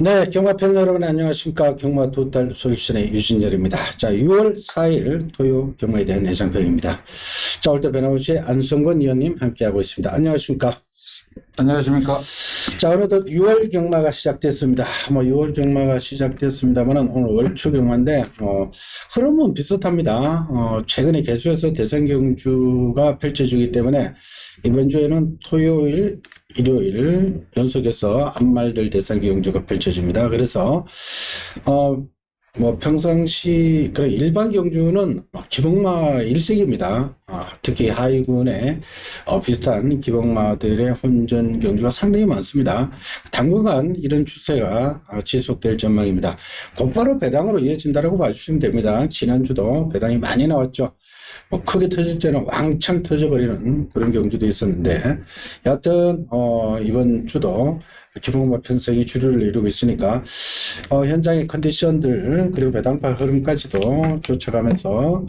네, 경마팬 여러분 안녕하십니까. 경마 토탈 솔루션의 유진열입니다. 자, 6월 4일 토요 경마에 대한 예상평입니다. 자, 오늘도 변함없이 안성권 위원님 함께하고 있습니다. 안녕하십니까. 안녕하십니까. 자, 오늘도 6월 경마가 시작됐습니다. 6월 경마가 시작됐습니다만은 오늘 월초 경마인데, 흐름은 비슷합니다. 최근에 개수에서 대선 경주가 펼쳐지기 때문에 이번 주에는 토요일, 일요일 연속해서 앞말들 대상 경주가 펼쳐집니다. 그래서 평상시 그런 일반 경주는 기복마 일색입니다. 특히 하위군의 비슷한 기복마들의 혼전 경주가 상당히 많습니다. 당분간 이런 추세가 지속될 전망입니다. 곧바로 배당으로 이어진다고 봐주시면 됩니다. 지난주도 배당이 많이 나왔죠. 크게 터질 때는 왕창 터져버리는 그런 경주도 있었는데, 여하튼 이번 주도 기복마 편성이 주류를 이루고 있으니까 현장의 컨디션들 그리고 배당파 흐름까지도 쫓아가면서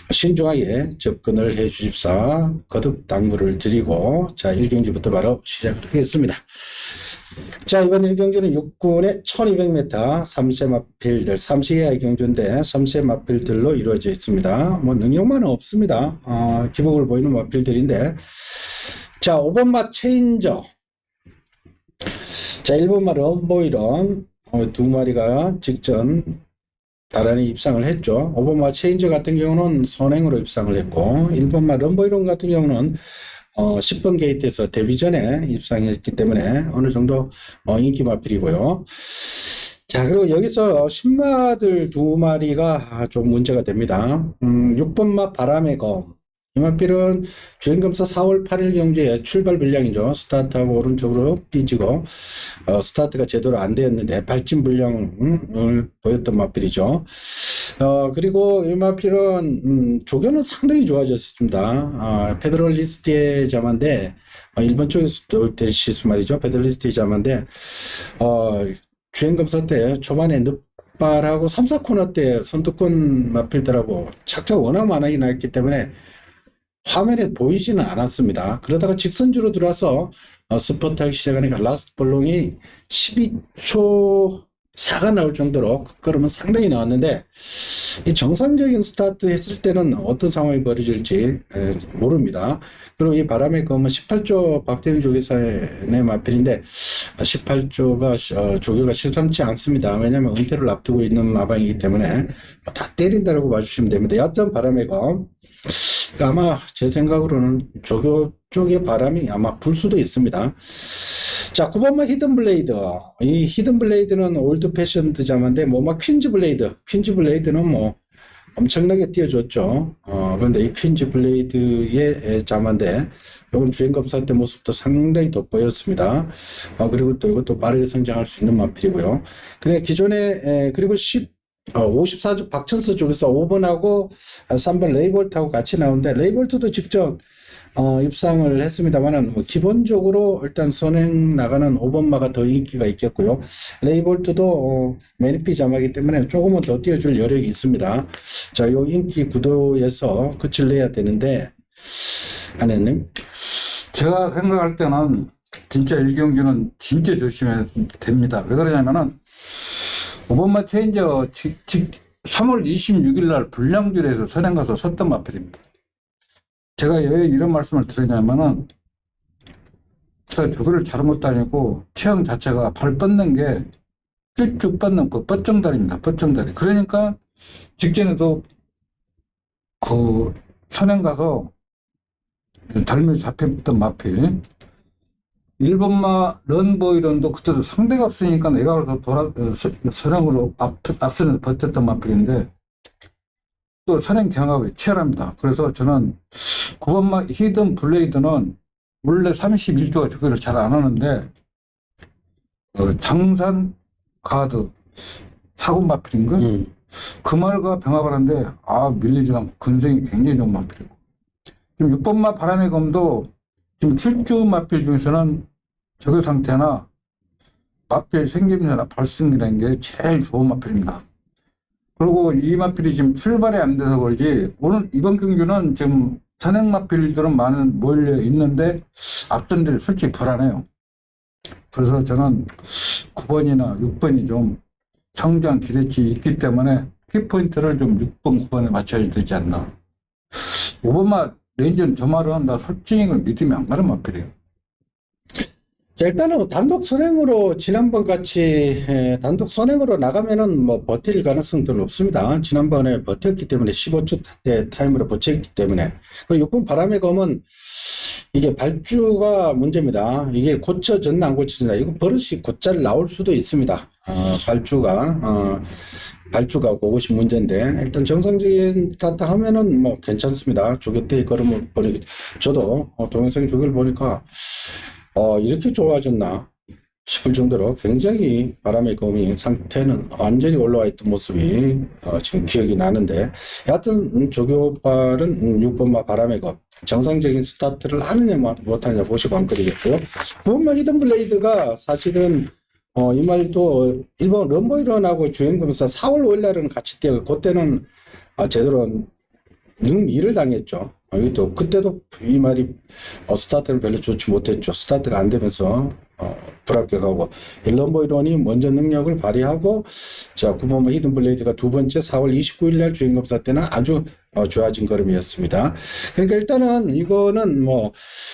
신중하게 접근을 해 주십사 거듭 당부를 드리고, 자, 1경주부터 바로 시작을 하겠습니다. 자, 이번 1경주는 6군의 1200m 3세 마필들, 3세 이하의 경주인데 3세 마필들로 이루어져 있습니다. 능력만은 없습니다. 기복을 보이는 마필들인데, 자, 5번마 체인저, 자, 1번마 럼보이런 두 마리가 직전 나란히 입상을 했죠. 5번마 체인저 같은 경우는 선행으로 입상을 했고, 1번마 럼보이런 같은 경우는 10번 게이트에서 데뷔 전에 입상했기 때문에 어느 정도 인기 마필이고요. 자, 그리고 여기서 신마들 두 마리가 좀 문제가 됩니다. 6번마 바람의 검. 이 마필은 주행검사 4월 8일 경주에 출발 불량이죠. 스타트하고 오른쪽으로 삐지고 스타트가 제대로 안 되었는데 발진 불량을 보였던 마필이죠. 그리고 이 마필은 조교는 상당히 좋아졌습니다. 페더럴리스트의 자만데 일본 쪽에서 도입된 시수 말이죠. 페더럴리스트의 자만데 주행검사 때 초반에 늑발하고 3, 4코너 때 선두권 마필들하고 착자가 워낙 많이 나왔기 때문에 화면에 보이지는 않았습니다. 그러다가 직선주로 들어와서 스퍼트하기 시작하니까 라스트 볼롱이 12초 4가 나올 정도로 걸음은 상당히 나왔는데, 이 정상적인 스타트 했을 때는 어떤 상황이 벌어질지 모릅니다. 그리고 이 바람의 검은 18조 박태영 조교사의 마필인데 18조가 조교가 심상치 않습니다. 왜냐하면 은퇴를 앞두고 있는 마방이기 때문에 다 때린다고 봐주시면 됩니다. 여하튼 바람의 검, 아마 제 생각으로는 조교 쪽의 바람이 아마 불 수도 있습니다. 자, 9번마 히든 블레이드. 이 히든 블레이드는 올드 패션드 자만데 퀸즈 블레이드. 퀸즈 블레이드는 엄청나게 띄워줬죠. 그런데 이 퀸즈 블레이드의 자만데 요건 주행검사 때 모습도 상당히 돋보였습니다. 그리고 또 이것도 빠르게 성장할 수 있는 마필이고요. 그래 기존에 그리고 54주 박천수 쪽에서 5번하고 3번 레이볼트하고 같이 나오는데, 레이볼트도 직접 입상을 했습니다만은 기본적으로 일단 선행 나가는 5번마가 더 인기가 있겠고요. 레이볼트도 매니피 자마이기 때문에 조금은 더 띄워줄 여력이 있습니다. 자, 요 인기 구도에서 끝을 내야 되는데, 안혜님, 제가 생각할 때는 진짜 1경주는 진짜 조심해야 됩니다. 왜 그러냐면은 5번마 체인저 3월 26일 날 불량줄에서 선행 가서 섰던 마필입니다. 제가 왜 이런 말씀을 드리냐면은, 저거를 잘못 다니고 체형 자체가 발 뻗는 게 쭉쭉 뻗는 그 뻗정다리입니다. 뻗정다리. 그러니까 직전에도 그 선행 가서 덜미 잡혔던 마필. 1번마 런보이런도 그때도 상대가 없으니까 내가 선행으로 앞선에서 버텼던 마필인데, 또 선행 경합이 치열합니다. 그래서 저는 9번마 히든 블레이드는 원래 31조가 조교를 잘 안 하는데, 장산 가드 4군 마필인가? 그 말과 병합을 하는데, 밀리지 않고 근성이 굉장히 좋은 마필이고, 지금 6번마 바람의 검도 지금 7주 마필 중에서는 조교 상태나 마필 생김새나 발승이라는 게 제일 좋은 마필입니다. 그리고 이 마필이 지금 출발이 안 돼서 그런지 이번 경주는 지금 선행 마필들은 많은 몰려 있는데 앞선들이 솔직히 불안해요. 그래서 저는 9번이나 6번이 좀 성장 기대치 있기 때문에 키포인트를 좀 6번, 9번에 맞춰야 되지 않나. 오바마 레인저는 저 말은 나 솔직히 믿음이 안 가는 말이에요. 자, 일단은 단독 선행으로 지난번 같이 단독 선행으로 나가면은 뭐 버틸 가능성도 높습니다. 지난번에 버텼기 때문에 15초 대 타임으로 버텼기 때문에. 그리고 이번 바람의 검은 이게 발주가 문제입니다. 이게 고쳐졌나 안 고쳐졌나 이거 버릇이 곧잘 나올 수도 있습니다. 발주가 그것이 문제인데 일단 정상적인 타타 하면은 뭐 괜찮습니다. 조개떼 걸음을 보니 저도 동영상 조개를 보니까 이렇게 좋아졌나 싶을 정도로 굉장히 바람의 검이 상태는 완전히 올라와 있던 모습이 지금 기억이 나는데 여하튼 조교발은 6번마 바람의 검 정상적인 스타트를 하느냐 못하느냐 보시고 한 거리겠고요. 9번마 히든블레이드가 사실은 이 말도 일본 럼보이런하고 주행검사 4월 5일 날은 같이 뛰고 그때는 제대로 능미를 당했죠. 이것도 그때도 이 말이 스타트는 별로 좋지 못했죠. 스타트가 안 되면서 불합격하고 럼보이런이 먼저 능력을 발휘하고 자 9번마 히든블레이드가 두 번째 4월 29일 날 주행검사 때는 아주 좋아진 걸음이었습니다. 그러니까 일단은 이거는 뭐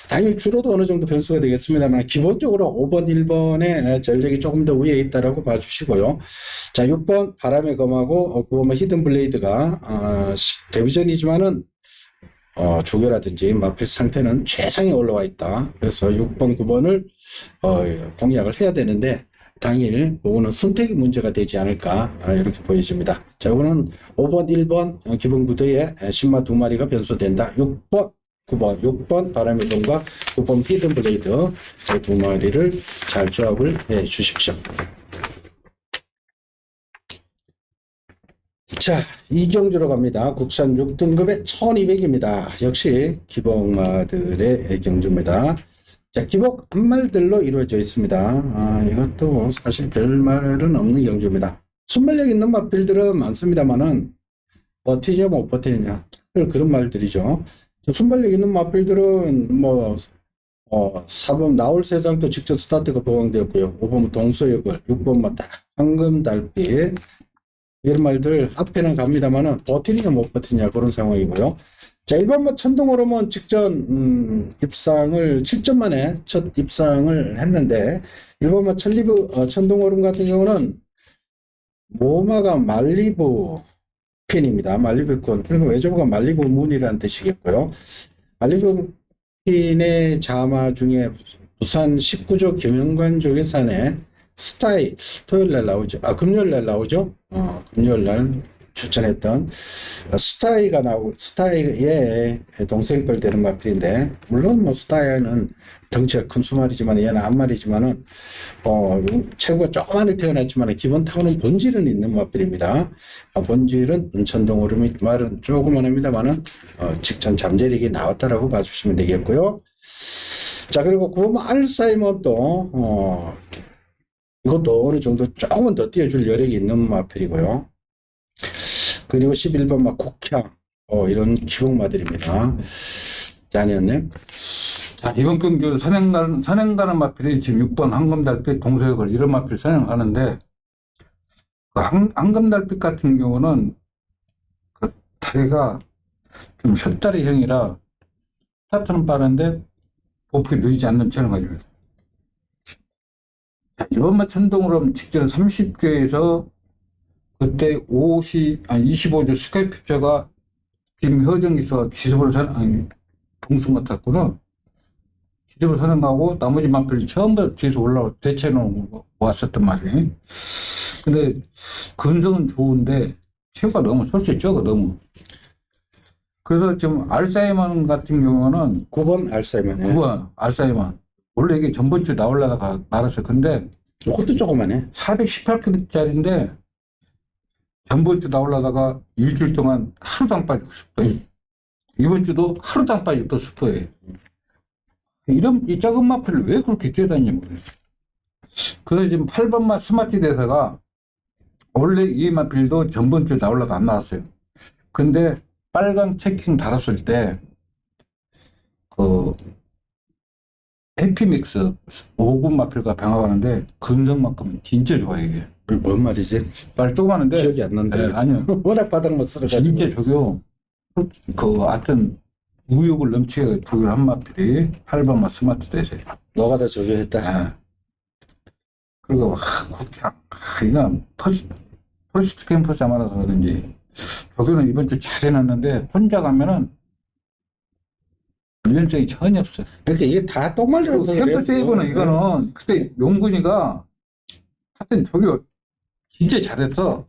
당일 주로도 어느 정도 변수가 되겠습니다만 기본적으로 5번, 1번의 전력이 조금 더 위에 있다라고 봐주시고요. 자 6번 바람의 검하고 9번마 히든블레이드가 데뷔전이지만은 조교라든지 마필 상태는 최상에 올라와 있다. 그래서 6번, 9번을 공략을 해야 되는데 당일 그거는 선택이 문제가 되지 않을까 이렇게 보여집니다. 자, 이거는 5번, 1번 기본 구도에 신마 두 마리가 변수된다. 6번, 9번, 6번 바람의 검과 9번 히든블레이드 두 마리를 잘 조합을 해 주십시오. 자, 이경주로 갑니다. 국산 6등급에 1200입니다. 역시 기복마들의 경주입니다. 자, 기복 한말들로 이루어져 있습니다. 이것도 사실 별말은 없는 경주입니다. 순발력 있는 마필들은 많습니다만은 버티냐 못 버티느냐 그런 말들이죠. 순발력 있는 마필들은 뭐 4번 나올 세상도 직접 스타트가 보강되었고요. 5번 동서역을 6번 황금달빛 이런 말들 앞에는 갑니다만은 버티느냐 못 버티느냐 그런 상황이고요. 자, 1번마 천둥오름은 직전 입상을 7점 만에 첫 입상을 했는데 1번마 천둥오름 같은 경우는 모마가 말리부 퀸입니다. 말리부 퀸. 그리고 외조부가 말리부 문이라는 뜻이겠고요. 말리부 퀸의 자마 중에 부산 19조 김영관 조계산에 스타이 토요일 날 나오죠. 금요일 날 나오죠. 금요일 날 추천했던 스타이의 동생뻘 되는 마필인데 물론 뭐 스타이는 덩치가 큰 수말이지만 얘는 앞말이지만은 체구가 조그만하게 태어났지만 기본 타고는 본질은 있는 마필입니다. 본질은 천둥오름이 말은 조그만합니다만은 직전 잠재력이 나왔다라고 봐주시면 되겠고요. 자, 그리고 구번 알사이먼도 이것도 어느 정도 조금은 더 띄워줄 여력이 있는 마필이고요. 그리고 11번 국향 이런 기복마들입니다. 자, 아니었네. 자, 이번 경주 선행가는 마필이 지금 6번 황금달빛 동서역을 이런 마필 선행하는데 그 황금달빛 같은 경우는 그 다리가 좀 숏다리형이라 스타트는 빠른데 보폭이 느리지 않는 체를 가지고 있어요. 이번만 천둥으로 직전 30개에서 그때 25조 스카이피처가 지금 허정기서 기습을 동승 같았구나. 기습을 선행하고 나머지 마필이 처음부터 뒤에서 올라와 대체는 왔었단 말이에요. 근데 근성은 좋은데 체구가 너무 솔직히 적어 너무. 그래서 지금 알사이먼 같은 경우는 9번 알사이먼이요. 9번 알사이먼. 원래 이게 전번주 나오려다가 말았어요. 근데 이것도 조그만해. 418kg짜리인데 전번주 나오려다가 일주일 동안 하루도 안 빠지고 스포예요. 이번 주도 하루도 안 빠지고 또 스포예요. 이 작은 마필을 왜 그렇게 뛰어다니냐 모르겠어요. 그래서 지금 8번마 스마트 대사가 원래 이 마필도 전번주에 나오려다 안 나왔어요. 근데 빨간 체킹 달았을 때 해피믹스 5군 마필과 병합하는데 근성만큼 진짜 좋아 이게. 뭔 말이지? 말 조그마한데 기억이 안 난다. 아니요. 워낙 바닥만 쓸어가지고. 진짜 저거 하여튼 우욕을 넘치게 저걸 한 마필이 8번마 스마트 대세. 너가 다 조교했다. 그리고 그냥 이건 퍼스트 캠퍼스 아마라서 그런지 저기는 이번 주 잘 해놨는데 혼자 가면은 유연성이 전혀 없어요. 그러니까 이게 다 똥말이라서 캠프 세이브는 이거는 그때 용군이가 하여튼 저기 진짜 잘했어.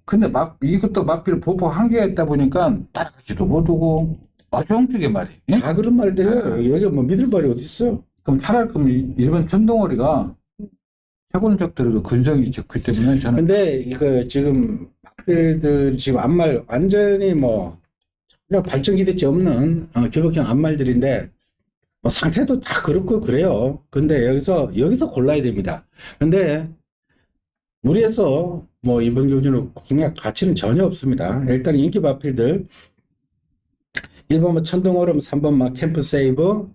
근데 이것도 마필 보포 한계가 있다 보니까 따라가지도 못하고 어정쩡하게 말이. 예? 다 그런 말들이에요. 여기 뭐 믿을 말이 어디 있어? 그럼 차라리 그럼 일본 천동어리가 최고적들도 근성이 좋기 때문에 저는 근데 이거 지금 마필들 지금 안말 완전히 뭐 그냥 발전 기대치 없는 기복형 안말들인데 뭐 상태도 다 그렇고 그래요. 근데 여기서 골라야 됩니다. 근데 무리해서 뭐 이번 경주는 공략 가치는 전혀 없습니다. 일단 인기 마필들 1번 천둥얼음, 3번 막 캠프 세이브,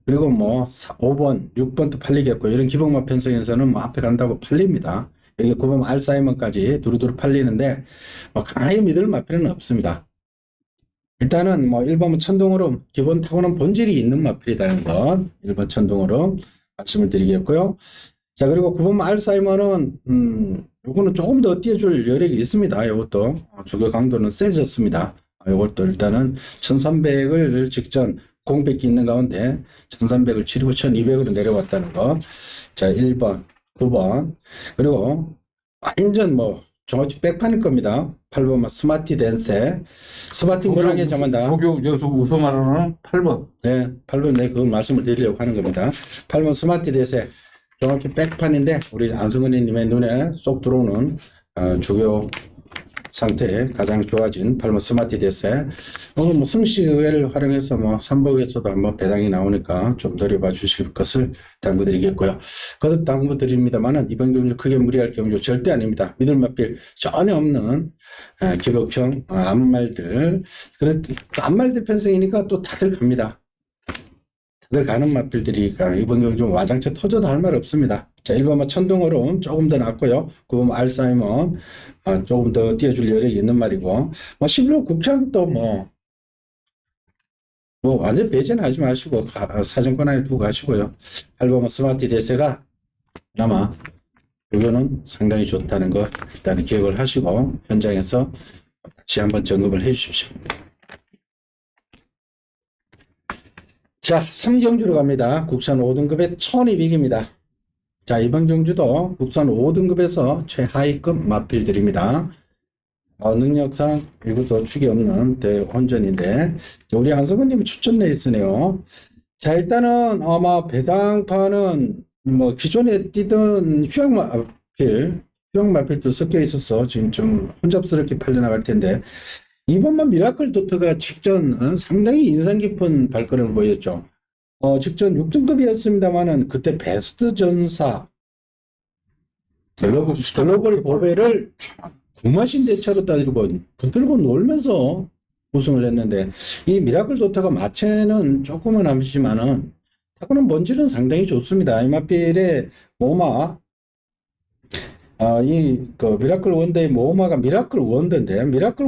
그리고 뭐 5번, 6번도 팔리겠고 이런 기복마 편성에서는 뭐 앞에 간다고 팔립니다. 여기 9번 알사이먼까지 두루두루 팔리는데 뭐 강하게 믿을 마필은 없습니다. 일단은 뭐 1번 천둥얼음 기본 타고난 본질이 있는 마필이라는 것 1번 천둥얼음 말씀을 드리겠고요. 자, 그리고 9번 알사이먼은 요거는 조금 더 띄워줄 여력이 있습니다. 이것도 주교 강도는 세졌습니다. 이것도 일단은 1300을 직전 공백기 있는 가운데 1300을 치르고 1200으로 내려왔다는 거. 자, 1번, 9번. 그리고 완전 뭐 정확히 백판일 겁니다. 8번 스마티 댄세. 스마티 무랑에 정한다. 조교 여기서 우선 말하는 8번. 네, 8번 네, 그걸 말씀을 드리려고 하는 겁니다. 8번 스마티 댄세. 정확히 백판인데 우리 안승근님의 눈에 쏙 들어오는 주교 상태에 가장 좋아진 8번 스마티 데세. 오늘 뭐 승시의회를 활용해서 뭐 삼복에서도 한번 배당이 나오니까 좀 노려봐 주실 것을 당부드리겠고요. 거듭 당부드립니다만은 이번 경주 크게 무리할 경주 절대 아닙니다. 믿을 맛빌 전혀 없는 기복형 암말들. 암말들 편성이니까 또 다들 갑니다. 다들 가는 맛빌들이니까 이번 경주 와장창 터져도 할 말 없습니다. 자, 1번 천둥어름 조금 더 낫고요. 9번 알사이먼 조금 더 띄워줄 여력이 있는 말이고, 뭐 11번 국창도 뭐 완전 배제는 하지 마시고 사정권 안에 두고 가시고요. 8번 스마트 대세가 아마 이거는 상당히 좋다는 거 일단 기억을 하시고 현장에서 같이 한번 점검을 해 주십시오. 자, 3경주로 갑니다. 국산 5등급의 1200입니다. 자, 이번 경주도 국산 5등급에서 최하위급 마필들입니다. 능력상 이것도 축이 없는 대혼전인데 우리 안성근님이 추천 레이스네요. 자, 일단은 아마 배당판은 뭐 기존에 뛰던 휴양 마필도 섞여 있어서 지금 좀 혼잡스럽게 팔려나갈 텐데 이번만 미라클 도트가 직전 상당히 인상 깊은 발걸음을 보였죠. 직전 6등급이었습니다만은 그때 베스트 전사 글로벌 보배를 구마신 대차로 따지고 붙들고 놀면서 우승을 했는데 이 미라클 도타가 마체는 조금은 아니지만은 타고난 본질은 상당히 좋습니다. 이 마필의 모마 미라클 원더의 모마가 미라클 원더인데 미라클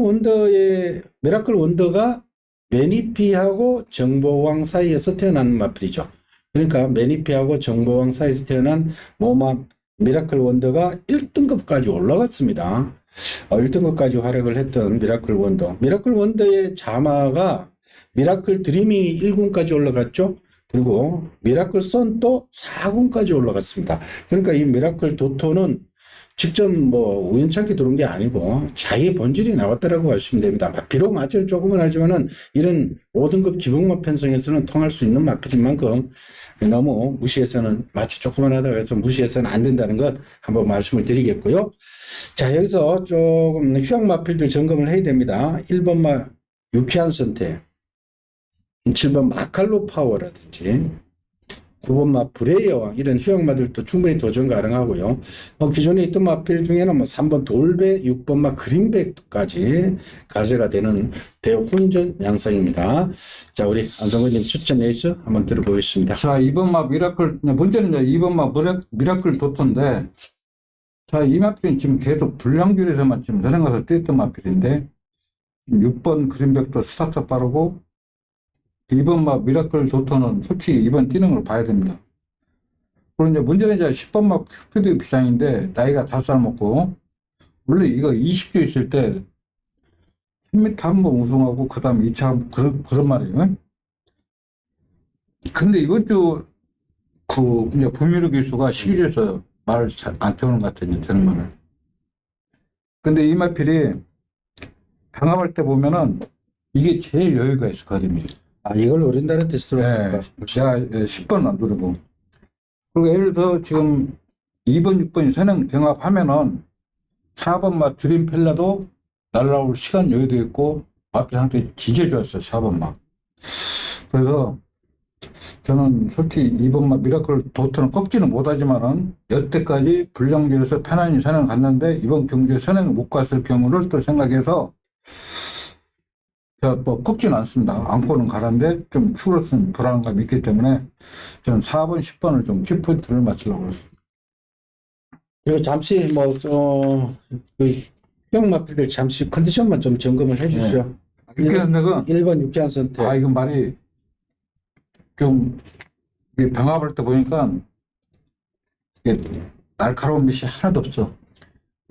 원더가 매니피하고 정보왕 사이에서 태어난 마필이죠. 그러니까 매니피하고 정보왕 사이에서 태어난 모마 미라클 원더가 1등급까지 올라갔습니다. 1등급까지 활약을 했던 미라클 원더. 미라클 원더의 자마가 미라클 드림이 1군까지 올라갔죠. 그리고 미라클 선도 4군까지 올라갔습니다. 그러니까 이 미라클 도토는 직전 뭐 우연찮게 들어온 게 아니고 자기의 본질이 나왔다라고 하시면 됩니다. 비록 마체를 조금은 하지만은 이런 5등급 기본마 편성에서는 통할 수 있는 마필인 만큼 너무 무시해서는 마치 조금만 하다가 해서 무시해서는 안 된다는 것 한번 말씀을 드리겠고요. 자, 여기서 조금 휴양 마필들 점검을 해야 됩니다. 1번 유쾌한 선택, 7번 마칼로 파워라든지 9번마 브레이어 이런 휴양마들도 충분히 도전 가능하고요. 기존에 있던 마필 중에는 뭐 3번 돌배, 6번마 그린백까지 가세가 되는 대혼전 양상입니다. 자, 우리 안성근님 추천 레이저 한번 들어보겠습니다. 자, 2번마 미라클, 문제는 이제 2번마 미라클 도토인데, 자, 이 마필은 지금 계속 불량줄에서만 지금 선행가서 뛰었던 마필인데, 6번 그린백도 스타트 빠르고, 2번마 미라클 도토는 솔직히 2번 뛰는 걸 봐야 됩니다. 그리고 이제 문제는 이제 10번마 큐피드 비상인데, 나이가 5살 먹고, 원래 이거 20조 있을 때, 10m 한 번 우승하고, 그 다음 2차, 그런 말이에요. 근데 이번 주, 이제 부미르 교수가 시기에서 말을 잘 안 태우는 것 같아요, 저는 말을. 근데 이 마필이 방합할 때 보면은, 이게 제일 여유가 있었거든요. 이걸 노린다는 뜻으로. 네, 제가 10번 안 누르고. 그리고 예를 들어 지금 2번, 6번이 선행 경합하면은 4번마 드림펠라도 날라올 시간 여유도 있고 마필 상태 진짜 좋았어요, 4번마. 그래서 저는 솔직히 2번마 미라클 도트는 꺾지는 못하지만은 여태까지 불량길에서 편안히 선행 갔는데 이번 경기에 선행을 못 갔을 경우를 또 생각해서 제가 뭐 꺾지는 않습니다. 안고는 가는데 좀 추월했으면 불안감이 있기 때문에 저는 4번, 10번을 좀 키포인트를 맞추려고 했습니다. 그리고 잠시 그 휴양 마필들 잠시 컨디션만 좀 점검을 해주시죠. 육개한내가 1번 유쾌한 선택. 이건 말이 좀 이게 방합할 때 보니까 이게 날카로운 밑이 하나도 없어.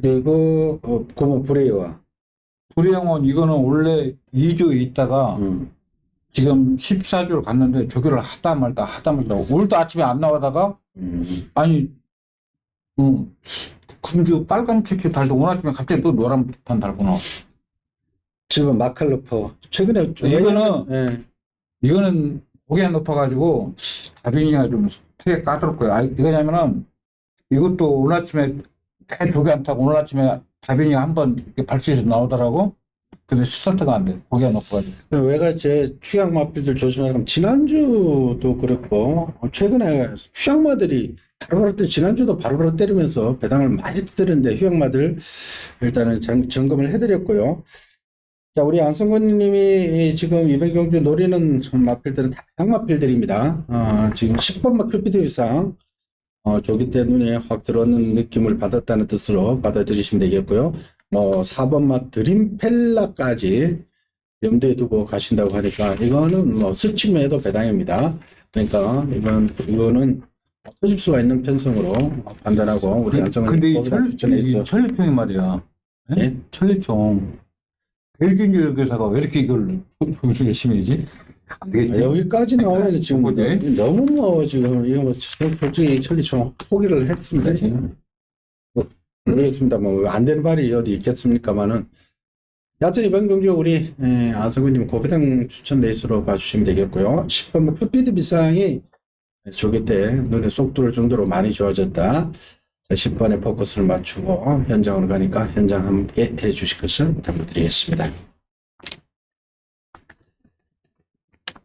그리고 9번 브레이와. 불의영원 이거는 원래 2주에 있다가 지금 14주를 갔는데 조교를 하다 말다 오늘도 아침에 안 나오다가 아니 금주 빨간 체크 달도 오늘 아침에 갑자기 또 노란 판 달고 나와. 지금 마칼로퍼 최근에 이거는 고개 높아가지고 다빈이가 좀 되게 까다롭고요. 이거냐면은 이것도 오늘 아침에 조개 안 타고 오늘 아침에 다빈이가 한번 이렇게 발치해서 나오더라고. 근데 스타트가 안 돼. 고개가 높아가지고. 왜가 제 휴양 마필들 조심하면 지난주도 그렇고 최근에 휴양마들이 바로바로 지난주도 바로바로 때리면서 배당을 많이 뜨는데 휴양마들 일단은 점검을 해드렸고요. 자, 우리 안성근 님이 지금 이번 경주 노리는 마필들은 다 배당 마필들입니다. 지금 10번 마필피드 이상 조기 때 눈에 확 들어오는 느낌을 받았다는 뜻으로 받아들이시면 되겠고요. 4번 맛 드림펠라까지 염두에 두고 가신다고 하니까 이거는 스치면에도 배당입니다. 그러니까 이거는 터질 수가 있는 편성으로 판단하고 우리 안성근 근데 님 이 천리총이 말이야. 네? 천리총. 벨기인 교사가 왜 이렇게 이걸 열심히 하지? 안 되겠지? 여기까지 나오면 지금 뭐지? 너무 지금 이거 솔직히 천리총 포기를 했습니다. 지금. 모르겠습니다. 안 되는 말이 어디 있겠습니까만은. 여하튼 이번 경주 우리 안성근님 고배당 추천 레이스로 봐주시면 되겠고요. 10번 큐피드 비상이 조기 때 눈에 쏙 들어올 정도로 많이 좋아졌다. 10번에 포커스를 맞추고 현장으로 가니까 현장 함께 해주실 것을 부탁드리겠습니다.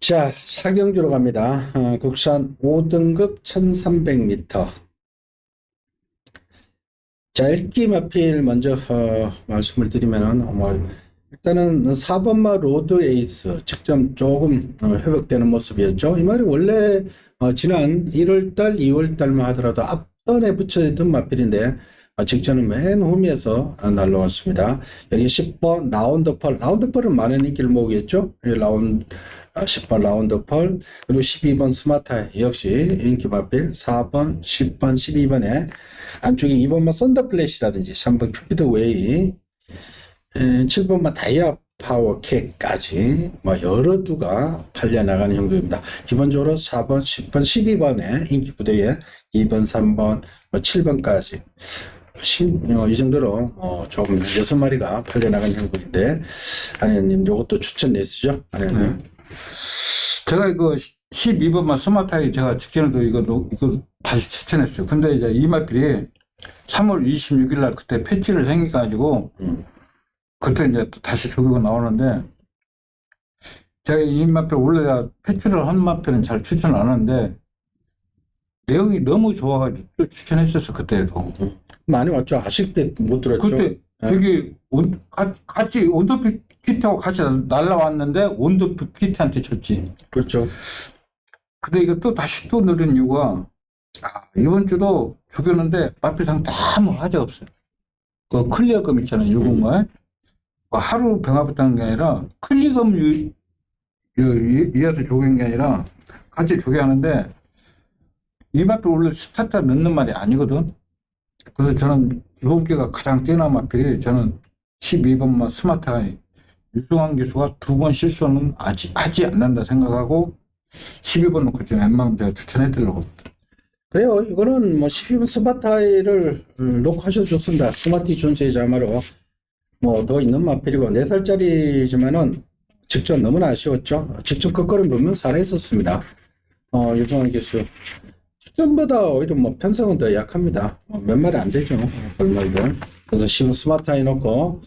자, 4경주로 갑니다. 국산 5등급 1300m. 자, 읽기 마필 먼저 말씀을 드리면은 일단은 4번마 로드 에이스 직접 조금 회복되는 모습이었죠. 이 말이 원래 지난 1월달, 2월달만 하더라도 앞선에 붙여있던 마필인데 직전은 맨 후미에서 날라왔습니다. 여기 10번 라운드펄은 많은 인기를 모으겠죠. 10번 라운드펄, 그리고 12번 스마타 역시 인기 마필, 4번, 10번, 12번에 안쪽에 2번만 썬더플래시라든지 3번 큐피드 웨이, 7번만 다이아 파워 캣까지 여러 두가 팔려나가는 형국입니다. 기본적으로 4번, 10번, 12번에 인기 부대에 2번, 3번, 7번까지 이 정도로 조금 6마리가 팔려나가는 형국인데, 안현님 요것도 추천 내시죠? 안현님. 제가 이거 12번만 스마타이 제가 직전에도 이거 다시 추천했어요. 근데 이제 이 마필이 3월 26일 날 그때 패치를 생겨가지고 그때 이제 또 다시 조교가 나오는데, 제가 이 마필 원래 패치를 한 마필은 잘 추천 안 하는데 내용이 너무 좋아가지고 또 추천했었어, 그때도. 많이 왔죠. 아쉽게 못 들었죠. 그때 예. 되게 같이 온더핏 키트하고 같이 날라왔는데 온더핏 키트한테 졌지. 그렇죠. 근데 이거 또 다시 또 누른 이유가 이번 주도 죽였는데 마필상 아무 화제 없어요. 그 클리어금 있잖아요, 6분간. 하루 병합했다는 게 아니라 클리어금 이어서 조개한 게 아니라 같이 조개하는데 이 마필 원래 스타트 넣는 말이 아니거든. 그래서 저는 이번 기가 가장 뛰어난 마필이 저는 12번마 스마트아이 유승환 기수가 2번 실수는 하지 않는다 생각하고 12번 놓고 지금 웬만하면 제가 추천해드리려고. 그래요. 이거는 뭐 12분 스마트아이를 놓고 하셔도 좋습니다. 스마티 존스의 자마로 뭐 더 있는 마필이고 4살짜리지만은 직전 너무나 아쉬웠죠. 직전 끝걸음 분명 살아있었습니다. 유승환 기수. 직전보다 오히려 뭐 편성은 더 약합니다. 몇 마리 안 되죠. 얼마이든. 그래서 12분 스마트아이 놓고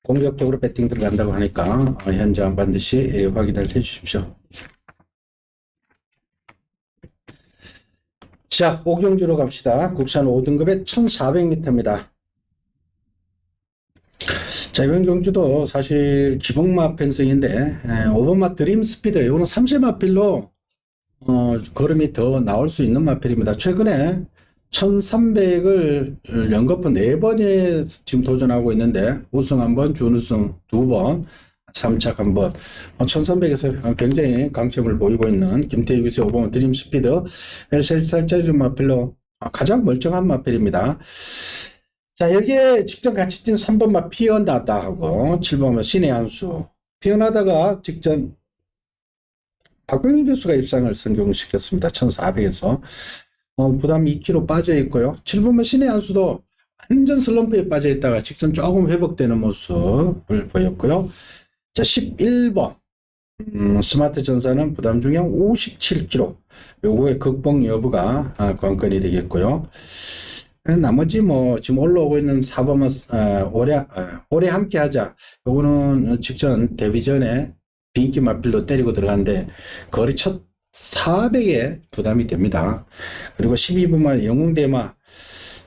공격적으로 배팅 들어간다고 하니까 현장 반드시 확인을 해 주십시오. 자, 오경주로 갑시다. 국산 5등급의 1400m입니다. 자, 이번 경주도 사실 기복마 편성인데 5번마 드림 스피드 이거는 30마필로 걸음이 더 나올 수 있는 마필입니다. 최근에 1300을 연거푸 4번에 지금 도전하고 있는데 우승 1번, 준우승 2번, 3착 1번 1300에서 굉장히 강점을 보이고 있는 김태희 기수의 5번 드림 스피드 13살짜리 마필로 가장 멀쩡한 마필입니다. 자, 여기에 직전 같이 뛴 3번마 피어나다 하고 7번마 신의 한수. 피어나다가 직전 박병희 교수가 입상을 성공시켰습니다. 1400에서. 부담 2kg 빠져 있고요. 7번마 신의 한수도 완전 슬럼프에 빠져 있다가 직전 조금 회복되는 모습을 보였고요. 자, 11번. 스마트 전사는 부담 중량 57kg. 요거의 극복 여부가 관건이 되겠고요. 나머지 뭐 지금 올라오고 있는 4번은 올해 함께 하자. 요거는 직전 데뷔 전에 빈기 마필로 때리고 들어갔는데 거리 첫 400에 부담이 됩니다. 그리고 12번만 영웅대마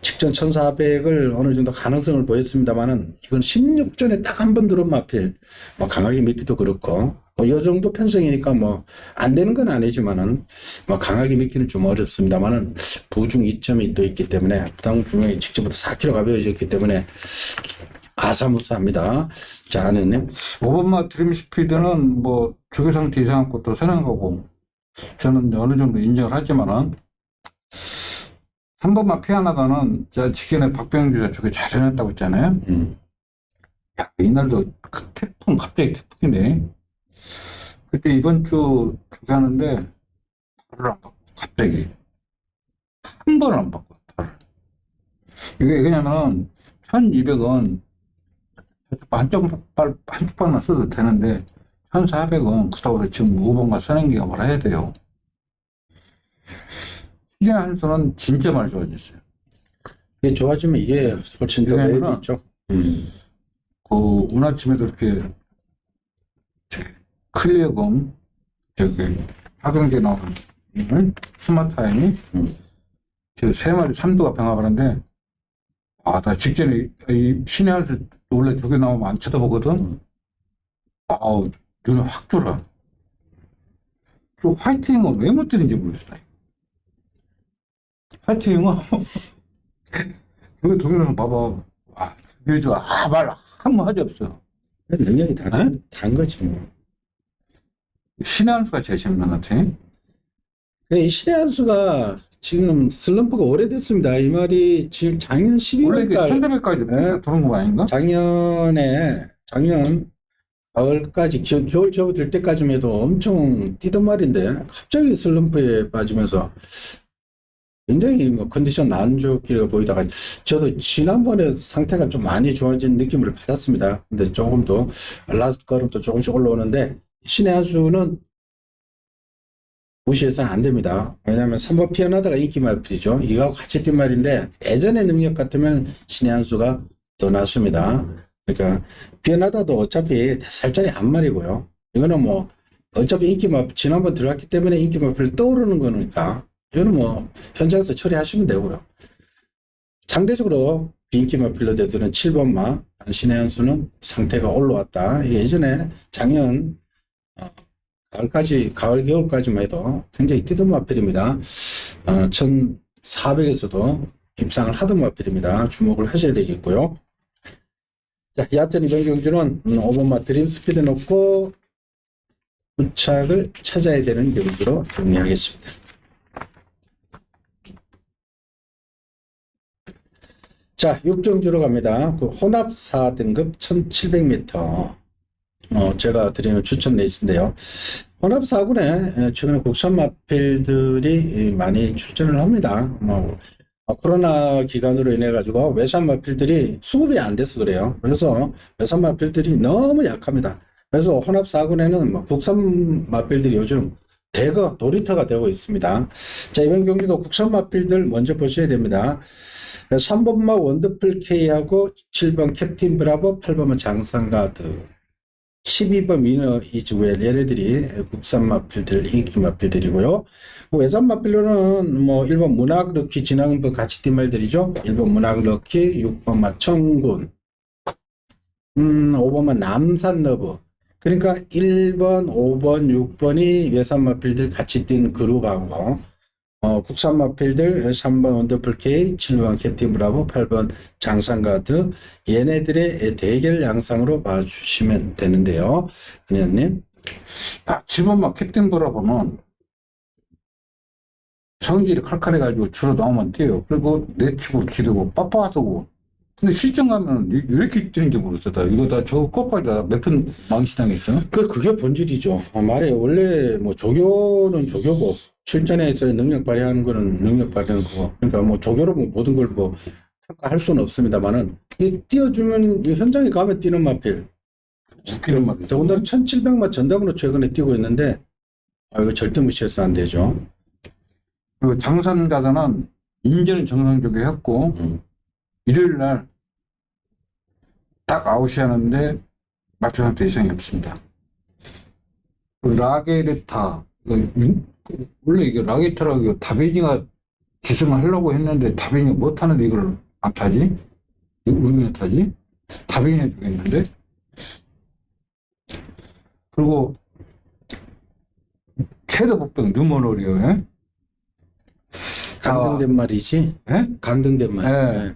직전 1400을 어느 정도 가능성을 보였습니다만은 이건 16전에 딱 한 번 들어온 마필 뭐 강하게 믿기도 그렇고 이 정도 편성이니까 뭐 안 되는 건 아니지만은 뭐 강하게 믿기는 좀 어렵습니다만은 부중 이점이 또 있기 때문에 부담 분명히 직전부터 4kg 가벼워졌기 때문에 아사무사합니다. 자, 아내님 5번마 드림 스피드는 뭐 조개 상태 이상한 것도 생각하고 저는 어느 정도 인정을 하지만은 3번마 피아나다는 제가 직전에 박병규 기자 저게 잘해냈다고 했잖아요. 야, 이날도 태풍 갑자기 태풍이네. 그때 이번 주 그렇게 하는데 발을 안 바꿔. 갑자기 한 번을 안 바꿔. 발을. 이게 왜냐면은 1200은 한쪽 발만 써도 되는데 1400은 그렇다고 지금 5번과 선행기가 뭐라 해야 돼요. 신의 한수는 진짜 많이 좋아졌어요. 이게 좋아지면 이게 훨씬 더 매력이 있죠. 그 오늘 아침에도 이렇게 클리어금 저기 하경제 나오는 스마트아임이 저 3마리 3두가 병합을 하는데 나 직전에 이 신의 한수 원래 저게 나오면 안 쳐다보거든. 눈에 확 돌아. 그 화이팅은 왜 못 드는지 모르겠어요. 화이팅은 저게 동영상 봐봐. 와, 저게 말 아무 하지 없어. 능력이 다른 거지 뭐. 신의 한수가 제일 재밌는 것 같아. 이 신의 한수가 지금 슬럼프가 오래됐습니다. 이 말이 지금 작년 원래 이게 12월달 1300까지 도는 거 아닌가? 작년 가을까지 겨울 접어들 때까지만 해도 엄청 뛰던 말인데 갑자기 슬럼프에 빠지면서 굉장히 뭐 컨디션 안 좋기를 보이다가 저도 지난번에 상태가 좀 많이 좋아진 느낌을 받았습니다. 근데 조금 더 라스트 걸음도 조금씩 올라오는데 신의 한수는 무시해서는 안 됩니다. 왜냐하면 3번 피어나다가 인기 마필이죠. 이거하고 같이 뛴 말인데 예전의 능력 같으면 신의 한수가 더 낫습니다. 그러니까 피어나다도 어차피 5살짜리 한 마리고요. 이거는 뭐 어차피 인기 마필 지난번 들어갔기 때문에 인기 마필 떠오르는 거니까 이거는 뭐 현장에서 처리하시면 되고요. 상대적으로 비인기 마필러대들은 7번마 신의 한 수는 상태가 올라왔다. 이게 예전에 작년 가을까지, 가을 겨울까지만 해도 굉장히 뛰던 마필입니다. 1400에서도 입상을 하던 마필입니다. 주목을 하셔야 되겠고요. 자, 야전 이번 경주는 5번마 드림 스피드 놓고 부착을 찾아야 되는 경주로 정리하겠습니다. 자, 6경주로 갑니다. 그 혼합 4등급 1700m. 제가 드리는 추천 레이스인데요. 혼합 4군에 최근에 국산 마필들이 많이 출전을 합니다. 코로나 기간으로 인해 가지고 외산 마필들이 수급이 안 돼서 그래요. 그래서 외산 마필들이 너무 약합니다. 그래서 혼합 4군에는 국산 마필들이 요즘 대거 놀이터가 되고 있습니다. 자, 이번 경기도 국산 마필들 먼저 보셔야 됩니다. 3번마 원더풀 K하고 7번 캡틴 브라보, 8번은 장상가드, 12번 위너 이즈웰, 얘네들이 국산 마필들, 인기 마필들이고요. 외산 마필로는 1번 문학 럭키, 지난번 같이 뛴 말들이죠. 1번 문학 럭키, 6번 마청군, 5번만 남산 러브. 그러니까 1번, 5번, 6번이 외산 마필들 같이 뛴 그룹하고, 국산 마필들 3번 원더풀 K, 7번 캡틴 브라보, 8번 장상가드, 얘네들의 대결 양상으로 봐주시면 되는데요. 은혜님. 7번마 캡틴 브라보는 성질이 칼칼해가지고 주로 나오면 뛰어요. 그리고 내치고 기르고 빡빡하다고. 근데 실전 가면 왜 이렇게 뛰는지 모르겠다. 이거 다 저거 끝까지 몇 편 망치당했어? 그게 본질이죠. 말해 원래 조교는 조교고 실전에서 능력 발휘하는 거는 능력 발휘하는 거고. 그러니까 조교로 모든 걸 평가할 수는 없습니다만은 뛰어주면 현장에 가면 뛰는 마필. 뛰는 마필. 더군다나 1700마 전담으로 최근에 뛰고 있는데 이거 절대 무시해서 안 되죠. 그리고 장산가드는 인제는 정상적으로 했고 일요일 날 딱 아웃이 하는데 마필한테 이상이 없습니다. 라게르타, 원래 이게 라게르타라고 다베니가 기승을 하려고 했는데 다베니가 못하는데 이걸 안 타지? 우리가 타지? 다베니가 주겠는데? 그리고 최대 복병 누머놀이요. 강등된 말이지? 예? 강등된 말.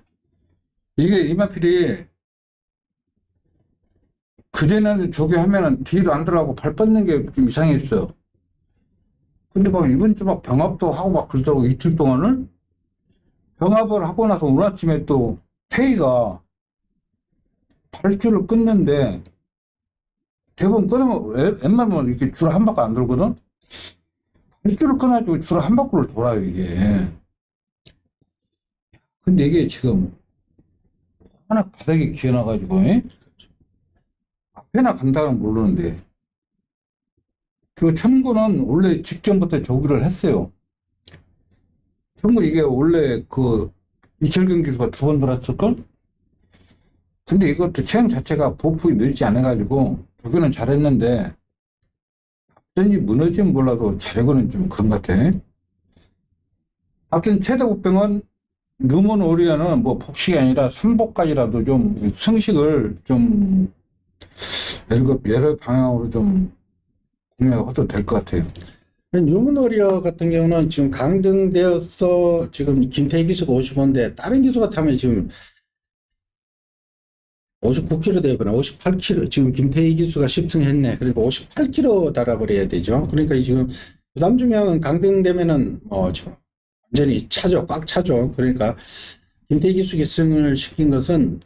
네. 이게 이 마필이 그전에는 저기 하면은 뒤도 안 들어가고 발 뻗는 게 좀 이상했어. 근데 이번 주 병합도 하고 그러더라고. 이틀 동안을 병합을 하고 나서 오늘 아침에 또 테이가 발줄을 끊는데 대부분 끊으면 웬만하면 이렇게 줄 한 바퀴 안 돌거든. 발줄을 끊어가지고 줄 한 바퀴를 돌아요 이게. 근데 이게 지금 하나 바닥에 기어나가지고 앞에나 간다는 모르는데. 그리고 천구는 원래 직전부터 조기를 했어요. 천구 이게 원래 이철경 기수가 2번 돌았을걸? 근데 이것도 체형 자체가 보폭이 늘지 않아가지고 조기는 잘했는데 앞전이 무너지면 몰라도 자력은 좀 그런 것 같아. 아무튼 최대 복병은 누먼 오리언은 복식이 아니라 3복까지라도 좀 승식을 좀 여러 방향으로 좀 공략해도 될 것 같아요. 뉴먼 오리어 같은 경우는 지금 강등되어서 지금 김태희 기수가 55인데 다른 기수가 타면 지금 59km 되거나 58km, 지금 김태희 기수가 10승했네. 그러니까 58km 달아버려야 되죠. 그러니까 지금 부담 중량은 강등되면은 지금 완전히 차죠. 꽉 차죠. 그러니까 김태희 기수 기승을 시킨 것은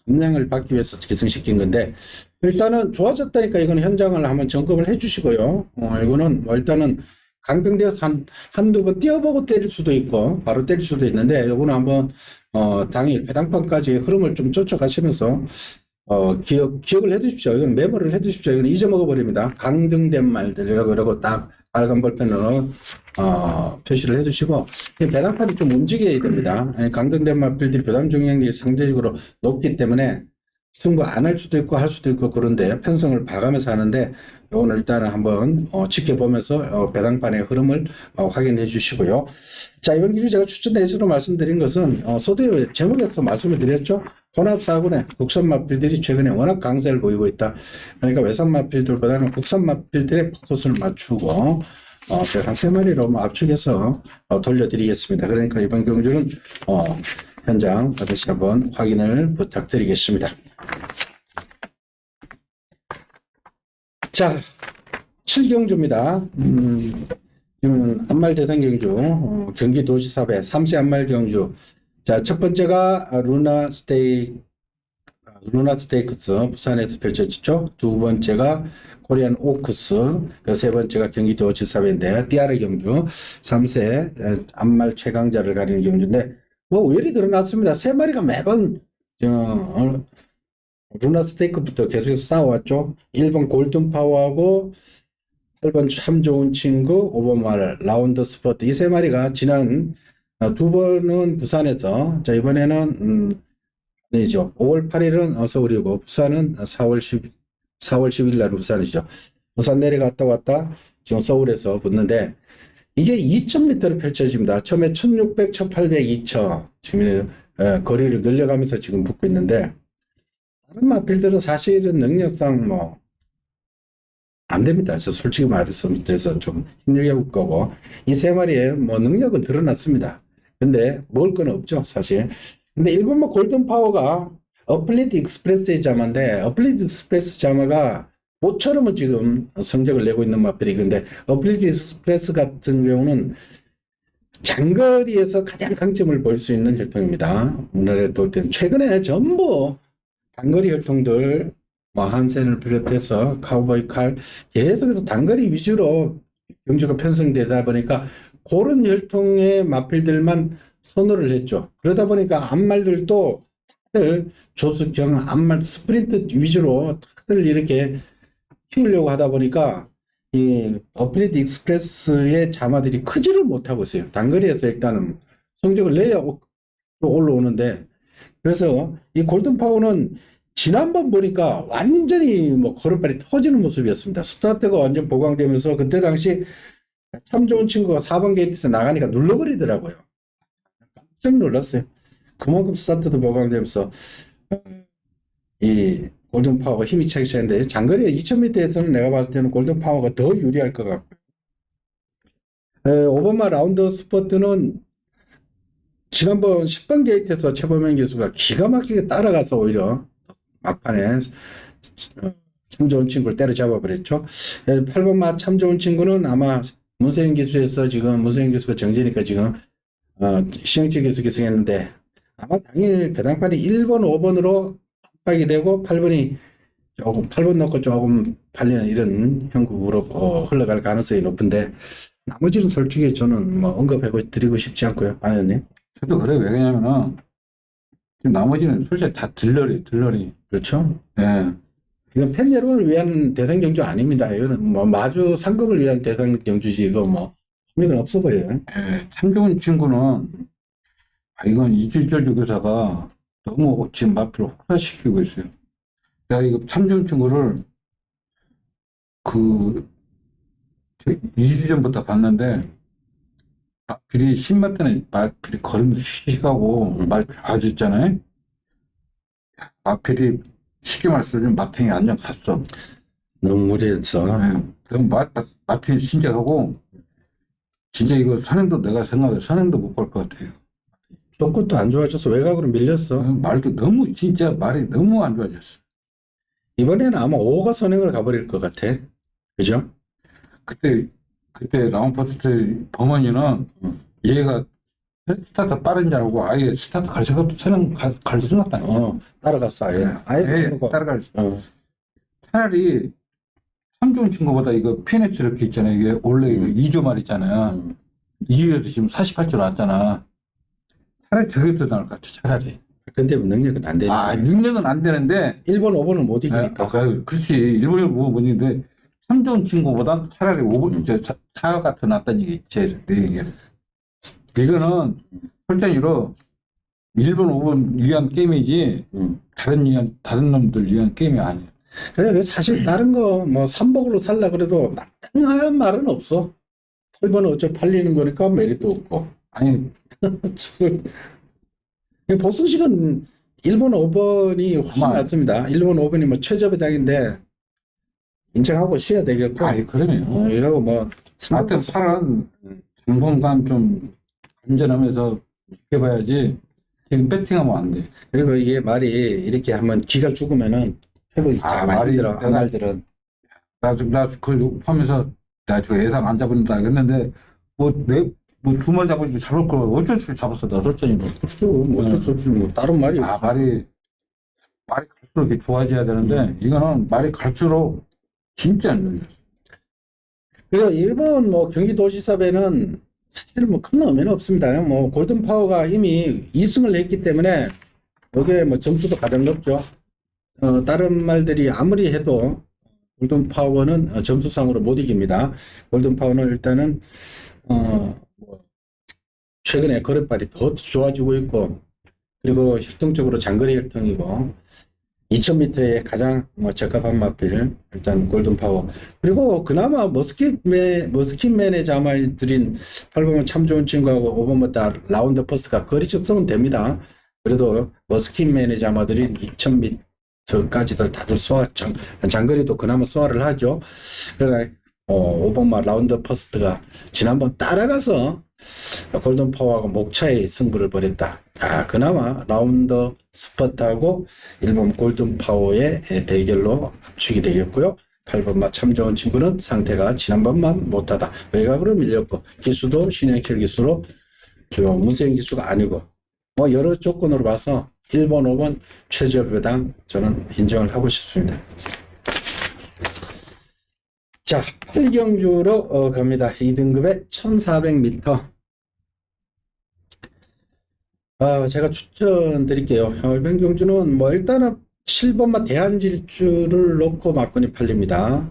감량을 받기 위해서 기승시킨 건데 일단은 좋아졌다니까 이건 현장을 한번 점검을 해 주시고요. 이거는 일단은 강등되어서 한두 번 뛰어보고 때릴 수도 있고 바로 때릴 수도 있는데 이거는 한번 당일 배당판까지 흐름을 좀 쫓아가시면서 기억을 해 두십시오. 이건 메모를 해 두십시오. 이건 잊어먹어 버립니다. 강등된 말들 이러고 딱 빨간 볼펜으로 표시를 해 두시고 배당판이 좀 움직여야 됩니다. 강등된 말들이 배당 중량이 상대적으로 높기 때문에 승부 안 할 수도 있고 할 수도 있고 그런데 편성을 봐가면서 하는데 오늘 일단은 한번 지켜보면서 배당반의 흐름을 확인해 주시고요. 자, 이번 기준 제가 추천 대수로 말씀드린 것은 소대 제목에서 말씀을 드렸죠. 혼합 4군의 국산 마필들이 최근에 워낙 강세를 보이고 있다. 그러니까 외산 마필들보다는 국산 마필들의 포커스를 맞추고 제가 한 3마리로 압축해서 돌려드리겠습니다. 그러니까 이번 경주는 현장 다시 한번 확인을 부탁드리겠습니다. 자, 7경주입니다. 지금 안말 대상 경주, 경기도지사배 3세 안말 경주. 자, 첫 번째가 루나 스테이크스 부산에서 펼쳐졌죠. 두 번째가 코리안 오크스, 그 세 번째가 경기도지사배인데 띠아르 경주 3세 안말 최강자를 가리는 경주인데 뭐 우열이 드러났습니다. 세 마리가 매번 루나 스테이크부터 계속해서 싸워왔죠. 1번 골든파워하고 8번 참 좋은 친구, 5번 말 라운드 스포트 이 세 마리가 지난 두 번은 부산에서 자 이번에는 아니죠. 5월 8일은 서울이고 부산은 4월 10일 날은 부산이죠. 부산 내려갔다 왔다 지금 서울에서 붙는데 이게 2,000m로 펼쳐집니다. 처음에 1,600, 1,800, 2,000 지금 거리를 늘려가면서 지금 붙고 있는데 다른 마필들은 사실은 능력상 뭐 안 됩니다. 저 솔직히 말해서 좀 힘들게 볼 거고 이 세 마리의 뭐 능력은 드러났습니다. 근데 먹을 건 없죠, 사실. 근데 일본 뭐 골든 파워가 어플리트 익스프레스의 자마인데 어플리트 익스프레스 자마가 모처럼은 지금 성적을 내고 있는 마필이 근데 어플리트 익스프레스 같은 경우는 장거리에서 가장 강점을 볼 수 있는 혈통입니다. 우리나라에 돌 때는 최근에 전부 단거리 혈통들 뭐 한센을 비롯해서 카우보이 칼 계속해서 단거리 위주로 경주가 편성되다 보니까 그런 혈통의 마필들만 선호를 했죠. 그러다 보니까 앞말들도 다들 조수경 앞말 스프린트 위주로 다들 이렇게 키우려고 하다 보니까 이 어플리트 익스프레스의 자마들이 크지를 못하고 있어요. 단거리에서 일단은 성적을 내야 올라오는데 그래서 이 골든파워는 지난번 보니까 완전히 뭐 걸음발이 터지는 모습이었습니다. 스타트가 완전 보강되면서 그때 당시 참 좋은 친구가 4번 게이트에서 나가니까 눌러버리더라고요. 깜짝 놀랐어요. 그만큼 스타트도 보강되면서 이 골든파워가 힘이 차기 시작했는데 장거리 2000m에서는 내가 봤을 때는 골든파워가 더 유리할 것 같고요. 오버마 라운드 스포트는 지난번 10번 게이트에서 최범현 교수가 기가 막히게 따라가서 오히려 막판에 참 좋은 친구를 때려잡아 버렸죠. 8번 마 참 좋은 친구는 아마 문세인 기수에서 지금 문세인 교수가 정지니까 지금 시영치 교수 기승했는데 아마 당일 배당판이 1번, 5번으로 압박이 되고 8번이 조금 8번 넣고 조금 팔리는 이런 형국으로 흘러갈 가능성이 높은데 나머지는 솔직히 저는 뭐 언급하고 드리고 싶지 않고요. 안 의원님. 저도 그래요. 왜냐면은 지금 나머지는 솔직히 다 들러리. 그렇죠. 예. 이건 팬 여러분을 위한 대상 경주 아닙니다. 이거는 뭐 마주 상금을 위한 대상 경주지 이거 뭐 의미는 없어 보여요. 예. 참 좋은 친구는 이건 이질절 교사가 너무 지금 마피를 혹사시키고 있어요. 내가 이거 참 좋은 친구를 2주 전부터 봤는데 마필이 신발 때는 마필이 걸음도 씩씩하고 말 좋아졌잖아요. 마필이 쉽게 말해서 마탱이 완전 갔어. 너무 무리했어. 네. 그럼 마탱이 진짜하고 진짜 이거 선행도 내가 생각해 선행도 못 걸 것 같아요. 조건도 안 좋아져서 외곽으로 밀렸어. 말도 너무 진짜 말이 너무 안 좋아졌어. 이번에는 아마 5가 선행을 가버릴 것 같아. 그죠? 그때 라운포스트 범원이는 얘가 스타트 빠른 줄 알고 아예 스타트 가르쳐서 선행 가르쳐 놨다니까. 따라갔어. 아예 따라갈 수. 차라리 참 좋은 친구보다 이거 피네츠 이렇게 있잖아요. 이게 원래 이거 2조 말이잖아요. 2조에도 지금 48조 나왔잖아. 차라리 저게 더 나을 것 같아. 차라리. 근데 능력은 안 되니까. 능력은 안 되는데 1번, 5번을 못 이기니까. 그렇지. 일본을 못 이기는데 참 좋은 친구보다 차라리 5번, 4가 더 낫다는 얘기, 내 얘기는. 이거는 솔직히로 1번, 5번 위한 게임이지, 다른 놈들 위한 게임이 아니에요. 그래, 사실 다른 거, 뭐, 삼복으로 살라 그래도 마땅한 말은 없어. 8번은 어차피 팔리는 거니까 메리트 없고. 아니, 보수식은 1번, 5번이 훨씬 아마- 낫습니다. 1번, 5번이 뭐 최저배 당인데, 인정하고 쉬어야 되겠고. 아이, 그러면. 이러고 뭐, 나한테 팔은 당분간 좀 안전하면서 지켜봐야지. 지금 배팅하면 안 돼. 그리고 이게 말이 이렇게 하면 기가 죽으면은 회복이 아, 잘 많이 말이 들어. 내가- 한 말들은. 나 그걸 하면서 나 저 예상 안 잡는다 했는데 뭐 두 마리 잡아주고 잡을 걸 어쩔 수 없이 잡았어. 나 솔직히 뭐. 그렇죠. 뭐 어쩔 수 없지. 뭐, 다른 말이 아, 없어. 말이 갈수록 이렇게 좋아져야 되는데 이거는 말이 갈수록 진짜 안 좋아요. 그리고 일본 뭐 경기도지사배는 사실 뭐 큰 의미는 없습니다. 뭐 골든파워가 이미 2승을 했기 때문에 여기에 뭐 점수도 가장 높죠. 다른 말들이 아무리 해도 골든파워는 점수상으로 못 이깁니다. 골든파워는 일단은 뭐 최근에 걸음발이 더 좋아지고 있고, 그리고 혈통적으로 장거리 혈통이고 2000m에 가장 뭐 적합한 마필 일단 골든파워. 그리고 그나마 머스킷맨의 자마들인 8번은 참 좋은 친구하고 5번은 다 라운드 퍼스가 거리 측성은 됩니다. 그래도 머스킷맨의 자마들인 2000m까지들 다들 장거리도 그나마 소화를 하죠. 그러나 5번마 라운드 퍼스트가 지난번 따라가서 골든파워하고 목차의 승부를 벌였다. 그나마 라운드 스퍼트하고 1번 골든파워의 대결로 압축이 되겠고요. 8번마 참 좋은 친구는 상태가 지난번만 못하다. 외곽으로 밀렸고 기수도 신영철 기수로 문세영 기수가 아니고 뭐 여러 조건으로 봐서 1번, 5번 최저배당 저는 인정을 하고 싶습니다. 자, 8경주로 갑니다. 2등급에 1400m. 제가 추천드릴게요. 이번 경주는 뭐 일단은 7번마 대한질주를 놓고 막건이 팔립니다.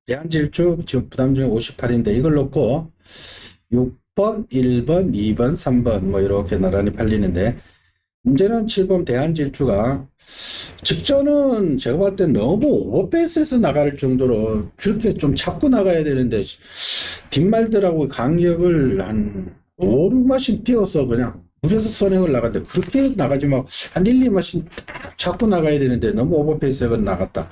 대한질주 지금 부담 중에 58인데 이걸 놓고 6번, 1번, 2번, 3번 뭐 이렇게 나란히 팔리는데, 문제는 7번 대한질주가 직전은 제가 볼 때 너무 오버페이스에서 나갈 정도로 그렇게 좀 잡고 나가야 되는데 뒷말들하고 간격을 한 5, 6마신 띄워서 그냥 물에서 선행을 나갔는데, 그렇게 나가지 막 한 1, 2마신 딱 잡고 나가야 되는데 너무 오버페이스가 나갔다.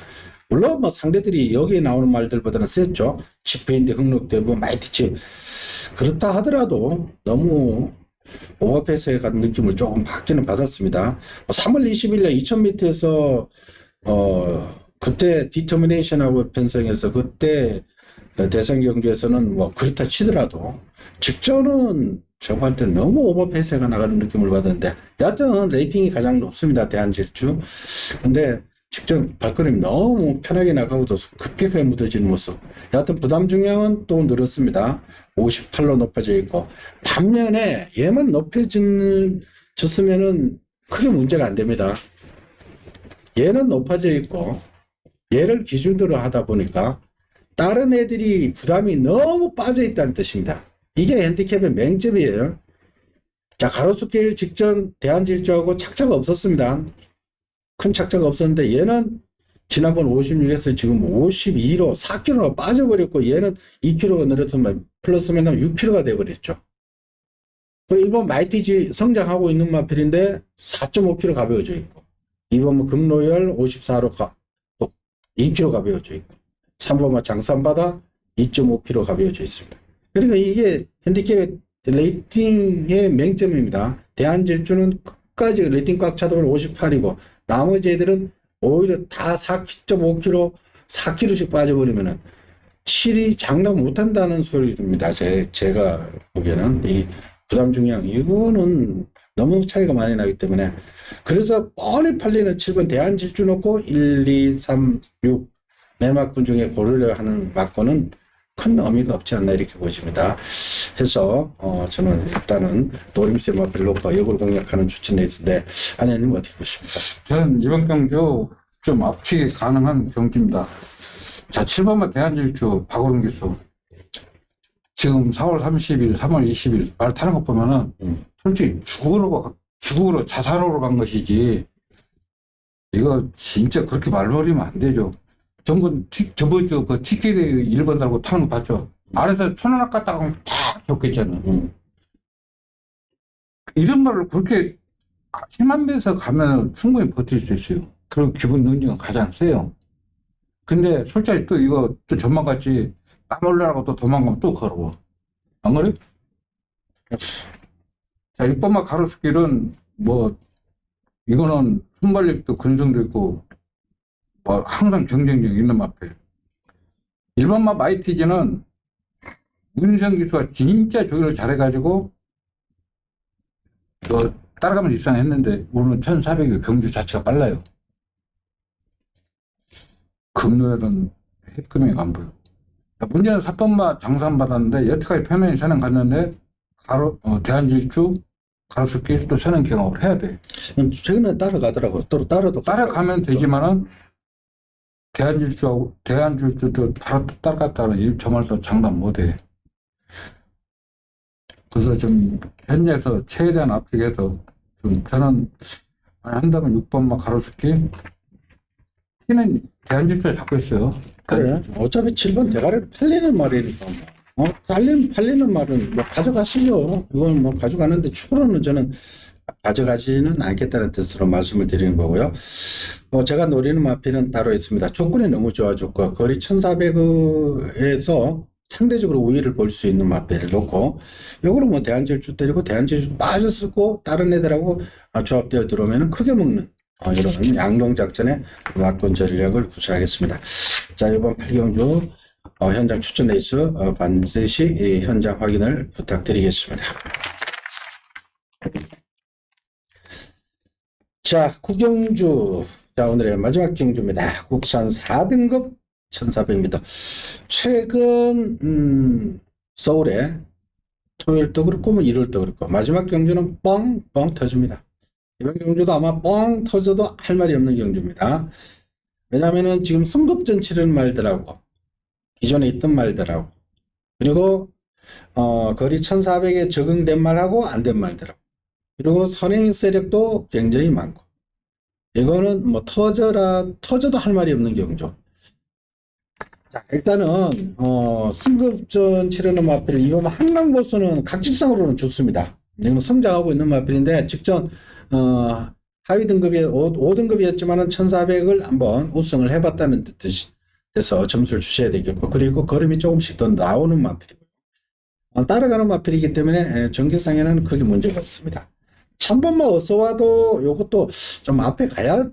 물론 뭐 상대들이 여기에 나오는 말들보다는 셌죠. 치프인데 흑록대부 마이티치. 그렇다 하더라도 너무 오버페이스에 간 느낌을 조금 받기는 받았습니다. 3월 20일 날 2000m에서 그때 디터미네이션하고 편성해서 그때 대선 경주에서는 뭐 그렇다 치더라도 직전은 제가 볼 때 너무 오버페이스가 나가는 느낌을 받았는데, 여하튼 레이팅이 가장 높습니다. 대한질주. 근데 직전 발걸음이 너무 편하게 나가고도 급격하게 묻어지는 모습. 여하튼 부담 중량은 또 늘었습니다. 58로 높아져 있고, 반면에 얘만 높여졌으면은 크게 문제가 안 됩니다. 얘는 높아져 있고 얘를 기준으로 하다 보니까 다른 애들이 부담이 너무 빠져 있다는 뜻입니다. 이게 핸디캡의 맹점이에요. 자, 가로수길 직전 대한질주하고 착자가 없었습니다. 큰 착자가 없었는데 얘는 지난번 56에서 지금 52로 4kg가 빠져버렸고, 얘는 2kg가 늘었으면 플러스면 6kg가 돼버렸죠. 그리고 1번 마이티지 성장하고 있는 마필인데 4.5kg 가벼워져 있고, 2번 금로열 54로 2kg 가벼워져 있고, 3번 장산바다 2.5kg 가벼워져 있습니다. 그러니까 이게 핸디캡의 레이팅의 맹점입니다. 대한질주는 끝까지 레이팅 꽉 차도 58이고 나머지 애들은 오히려 다 4.5kg, 4kg씩 빠져버리면은 7이 장담 못한다는 소리입니다. 제가 보기에는 이 부담 중량 이거는 너무 차이가 많이 나기 때문에, 그래서 뻔히 팔리는 7번 대한질주 놓고 1, 2, 3, 6 매막군 중에 고르려 하는 막고는 큰 의미가 없지 않나 이렇게 보십니다. 해서 저는 일단은 노림수의 마필로과 역을 공략하는 추천했는데, 안현님 어떻게 보십니까? 저는 이번 경주 좀 압축이 가능한 경주입니다. 자, 7번마 대한질주 박오른 기수. 죽으러 지금 4월 30일, 3월 20일 말 타는 거 보면은 솔직히 죽으러 자살하러 간 것이지. 이거 진짜 그렇게 말버리면 안 되죠. 저번 그 티켓 1번 달고 타는 거 봤죠? 아래서 손 하나 갖다가 하면 딱 적겠잖아. 이런 말을 그렇게 심한면서 가면 충분히 버틸 수 있어요. 그리고 기본 능력은 가장 세요. 근데 솔직히 또 이거 또 전망같이 땀 흘려라고 또 도망가면 또 걸어. 안 그래? 자, 6번마 가로수길은 뭐 이거는 순발력도 근성도 있고 뭐 항상 경쟁력 있는 마필. 1번마 마이티즈는 문성 기수가 진짜 조율을 잘해가지고 따라가면 입상했는데 오늘은 1400이 경주 자체가 빨라요. 금요일은 해금이 안 보여. 문제는 4번마 장산 받았는데 여태까지 편안히 선행 갔는데 대한질주 가로수길 또 선행 경험을 해야 돼. 최근에 따라가더라고. 또 따라가면 되지만은 대한질주도 바로 따라갔다는 저 말도 장담 못해. 그래서 좀 현재에서 최대한 앞쪽에서 좀 저는 한다면 6번마 가로수길 키는 대한질주에 잡고 있어요. 그래. 어차피 7번 대가리를 팔리는 말이니까. 팔리는 말은 뭐 가져가시죠. 이건 뭐 가져가는데 추후로는 저는 가져가지는 않겠다는 뜻으로 말씀을 드리는 거고요. 제가 노리는 마필은 따로 있습니다. 조건이 너무 좋아졌고 거리 1400에서 상대적으로 우위를 볼 수 있는 마필을 놓고 요거는 뭐 대한질주 때리고 대한질주 빠졌고 다른 애들하고 조합되어 들어오면 크게 먹는 이런 양동작전의 막권 전략을 구사하겠습니다. 자, 이번 8경주 현장 추천 레이스 반드시 현장 확인을 부탁드리겠습니다. 자, 구경주. 자, 오늘의 마지막 경주입니다. 국산 4등급 1400m. 최근 서울에 토요일도 그렇고 뭐 일요일도 그렇고 마지막 경주는 뻥뻥 터집니다. 이번 경주도 아마 뻥 터져도 할 말이 없는 경주입니다. 왜냐하면은 지금 승급전 치르는 말들하고 기존에 있던 말들하고 그리고 거리 1400에 적응된 말하고 안 된 말들하고 그리고 선행 세력도 굉장히 많고 이거는 뭐 터져도 할 말이 없는 경주. 자, 일단은 승급전 치르는 마필 이번 한강보수는 각질상으로는 좋습니다. 이건 성장하고 있는 마필인데 직전 하위 등급이 5등급이었지만은 1400을 한번 우승을 해봤다는 뜻에서 점수를 주셔야 되겠고 그리고 걸음이 조금씩 더 나오는 마필이고 따라가는 마필이기 때문에 전개상에는 크게 문제가 없습니다. 3번만 어서와도 이것도 좀 앞에 가야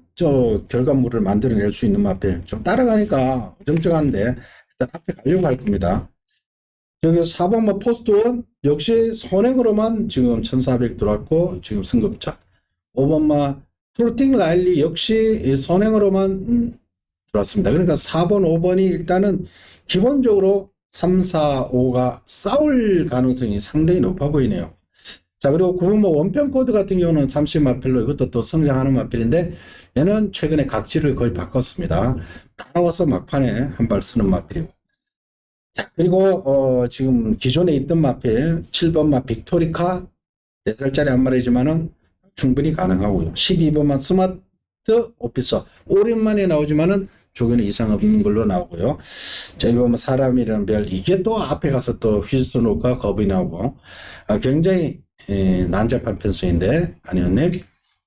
결과물을 만들어낼 수 있는 마필 좀 따라가니까 어정쩡한데 일단 앞에 가려고 할 겁니다. 여기 4번만 포스트원 역시 선행으로만 지금 1400 들어왔고 지금 승급자 5번마 트로팅 라일리 역시 선행으로만 들어왔습니다. 그러니까 4번, 5번이 일단은 기본적으로 3, 4, 5가 싸울 가능성이 상당히 높아 보이네요. 자, 그리고 9번마 원편 코드 같은 경우는 30 마필로 이것도 또 성장하는 마필인데 얘는 최근에 각질을 거의 바꿨습니다. 따라와서 막판에 한 발 쓰는 마필이고. 자, 그리고 지금 기존에 있던 마필 7번마 빅토리카 4살짜리 한 마리지만은 충분히 가능하고요. 12번만 스마트 오피서 오랜만에 나오지만은 조견이 이상 없는 걸로 나오고요. 자, 이거 보면 사람이라는 별 이게 또 앞에 가서 또 휘스노가 겁이 나오고 굉장히 난잡한 편성인데 아니었네.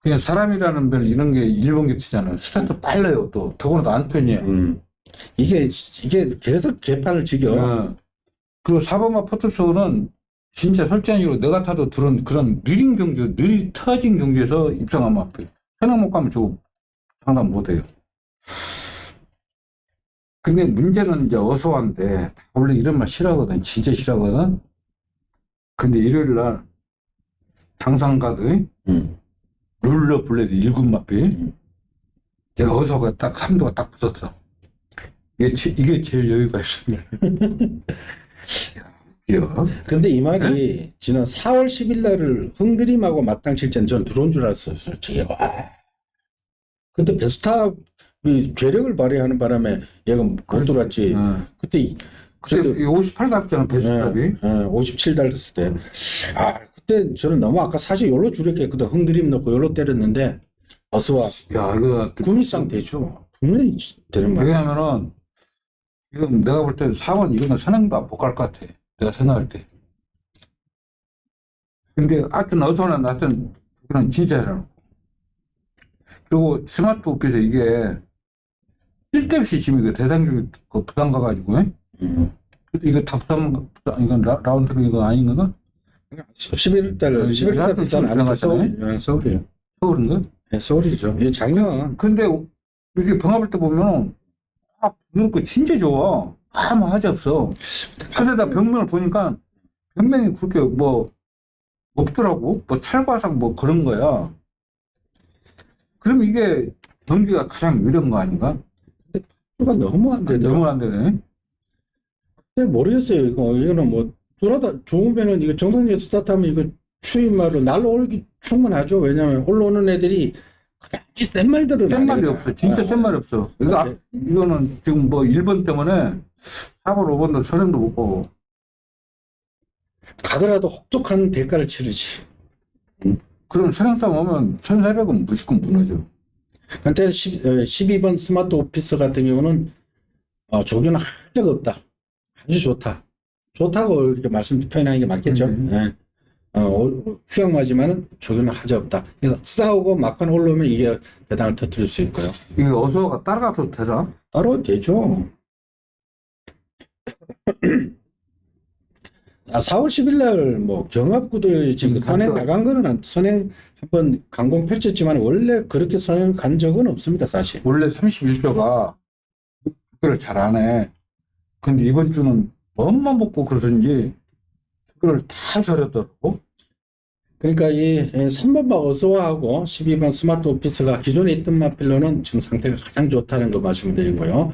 그냥 사람이라는 별 이런 게 일본 기트잖아요. 스타트 빨라요. 또 더구나 안톤이야. 이게 계속 개판을 지겨. 그리고 4번마 포토소는 진짜 솔직히로 내가 타도 들은 그런 느린 경주, 터진 경주에서 입상하면 앞에 현황 못 가면 저 장담 못해요. 근데 문제는 이제 어서한데 원래 이런 말 싫어하거든. 진짜 싫어하거든. 근데 일요일 날 당상가드 룰러 블레드 1군 마필 제가 어서가 딱 3도가 딱 붙었어. 이게 제일 여유가 있습니다. 근데 이 말이 지난 4월 10일 날을 흥그림하고 맞당칠 때는 전 들어온 줄 알았어요. 솔직히. 와. 그때 베스타 괴력을 발휘하는 바람에 얘가 못 들어왔지. 그때 58 달았잖아, 베스탑이. 57 달았을 때. 그때 저는 너무 아까 사실 요로 주력했거든. 흥드림 넣고 요로 때렸는데 어서와 야, 이거 구미상 되죠. 분명히 되는 말. 왜냐면은 지금 내가 볼 때는 4번 이거는 선행도 못 갈 것 같아. 내가 생각할 때. 근데 하여튼 어서나 나한테는 그런 진짜 해라. 그리고 스마트 오피스 이게 쓸데없이 지금 이거 대상적인 그 부담 가가지고 이거 다 이건 라운드 이거 아닌가? 11월 달 어, 11월 달 하여튼 부산 지금 아니죠. 들어갔잖아요. 서울이에요. 서울인가? 네, 서울이죠. 이 작년 근데 이렇게 병합할 때 보면은 이거 진짜 좋아. 아무 하지 없어. 그러다 벽면을 보니까 벽면이 그렇게 뭐 없더라고. 뭐 찰과상 뭐 그런 거야. 그럼 이게 경기가 가장 유리한 거 아닌가? 수가 너무 안 되더라고요. 너무 안 되네. 근데 모르겠어요. 이거는 뭐 돌아다 좋으면은 이거 정상적인 스타트하면 이거 추임말로 날라오기 충분하죠. 왜냐면 올라오는 애들이 그다지 센 말들은 센 말이 아니거든. 없어. 진짜 센 말이 없어. 이거는 지금 뭐 1번 때문에 4번, 5번도 선행도 못 보고. 가더라도 혹독한 대가를 치르지. 그럼 선행 싸움 오면 1,400은 무조건 무너져. 근데 12번 스마트 오피스 같은 경우는 조교는 한적 없다. 아주 좋다. 좋다고 이렇게 표현하는 게 맞겠죠. 네. 휘황마지만은 조교는 하지 없다. 그래서 싸우고 막판 올라오면 이게 대당을 터뜨릴 수 있고요. 이게 어서가 따라가도 되나? 따로 되죠. 4월 10일 날 뭐 경합구도에 지금 선행 나간 거는 선행 한번 강공 펼쳤지만 원래 그렇게 선행 간 적은 없습니다, 사실. 원래 31조가 그걸 잘 안 해. 근데 이번 주는 맘만 먹고 그러든지 그걸 다 저렸더라고. 그러니까 이 3번 마 어서와하고 12번 스마트 오피스가 기존에 있던 마필로는 지금 상태가 가장 좋다는 거 말씀드리고요.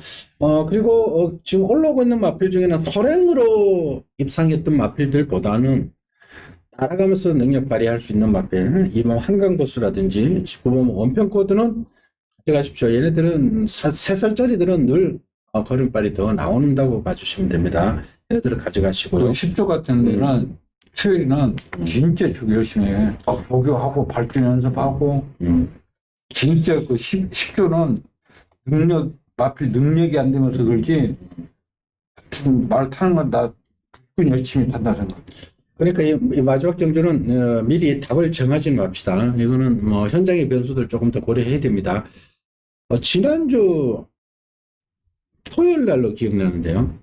그리고 지금 올라오고 있는 마필 중에는 선행으로 입상했던 마필들보다는 따라가면서 능력 발휘할 수 있는 마필, 2번 한강보스라든지 19번 원평코드는 가져가십시오. 얘네들은 3살짜리들은 늘 걸음발이 더 나온다고 봐주시면 됩니다. 얘네들을 가져가시고요. 10조 같은 데는 수요일은 진짜 조교 열심히 해. 조교하고 발전 연습하고 진짜 그 10조는 마필 능력이 안 되면서 그렇지 말 타는 건 나 무조건 열심히 탄다 생각. 그러니까 이 마지막 경주는 미리 답을 정하지 맙시다. 이거는 뭐 현장의 변수들 조금 더 고려해야 됩니다. 지난주 토요일 날로 기억나는데요.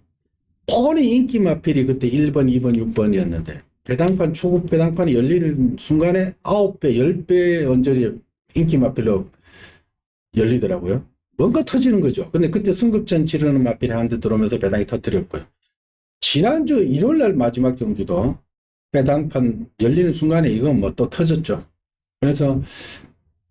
뻔히 인기 마필이 그때 1번, 2번, 6번이었는데 배당판, 초급 배당판이 열리는 순간에 9배, 10배 언저리 인기 마필로 열리더라고요. 뭔가 터지는 거죠. 근데 그때 승급전 치르는 마필이 한 대 들어오면서 배당이 터뜨렸고요. 지난주 일요일 날 마지막 경주도 배당판 열리는 순간에 이건 뭐 또 터졌죠. 그래서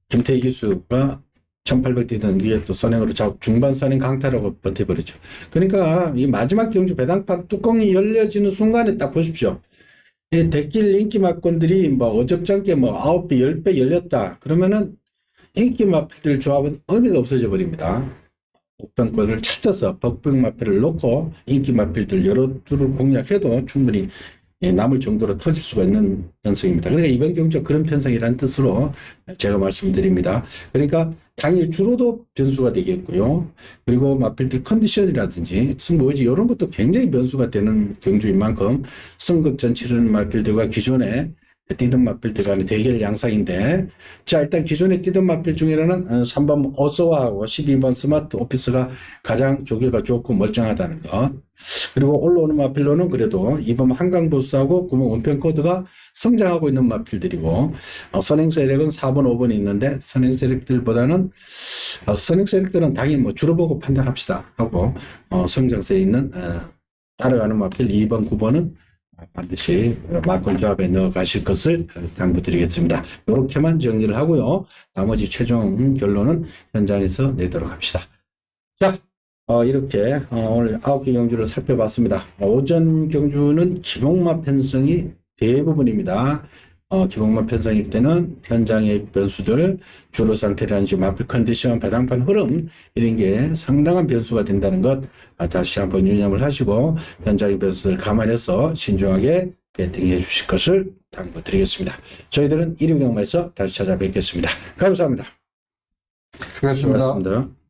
김태희 기수가 1800 뛰던 이게 또 선행으로 중반 선행 강타라고 버텨버리죠. 그러니까 이 마지막 경주 배당판 뚜껑이 열려지는 순간에 딱 보십시오. 이 대길 인기 막건들이 뭐 어접잖게 뭐 9배, 10배 열렸다. 그러면은 인기 마필들 조합은 의미가 없어져 버립니다. 복병권을 찾아서 복병 마필을 놓고 인기 마필들 여러 줄을 공략해도 충분히 남을 정도로 터질 수가 있는 편성입니다. 그러니까 이번 경주가 그런 편성이라는 뜻으로 제가 말씀드립니다. 그러니까 당일 주로도 변수가 되겠고요. 그리고 마필들 컨디션이라든지 승부 의지 이런 것도 굉장히 변수가 되는 경주인 만큼 승급전 치르는 마필들과 기존에 뛰던 마필들 간의 대결 양상인데, 자, 일단 기존에 뛰던 마필 중에는 3번 어서와하고 12번 스마트 오피스가 가장 조교가 좋고 멀쩡하다는 것. 그리고 올라오는 마필로는 그래도 2번 한강보스하고 9번 원평코드가 성장하고 있는 마필들이고, 선행 세력은 4번, 5번이 있는데, 선행 세력들보다는, 선행 세력들은 당연히 뭐 주로 보고 판단합시다 하고, 성장세에 있는, 따라가는 마필 2번, 9번은 반드시 막권 조합에 넣어 가실 것을 당부드리겠습니다. 이렇게만 정리를 하고요. 나머지 최종 결론은 현장에서 내도록 합시다. 자, 이렇게 오늘 9개 경주를 살펴봤습니다. 오전 경주는 기복마 편성이 대부분입니다. 기복마 편성일 때는 현장의 변수들, 주로 상태라든지 마필 컨디션, 배당판 흐름 이런 게 상당한 변수가 된다는 것 다시 한번 유념을 하시고 현장의 변수를 감안해서 신중하게 배팅해 주실 것을 당부드리겠습니다. 저희들은 1위 경마에서 다시 찾아뵙겠습니다. 감사합니다. 수고하셨습니다. 수고하셨습니다.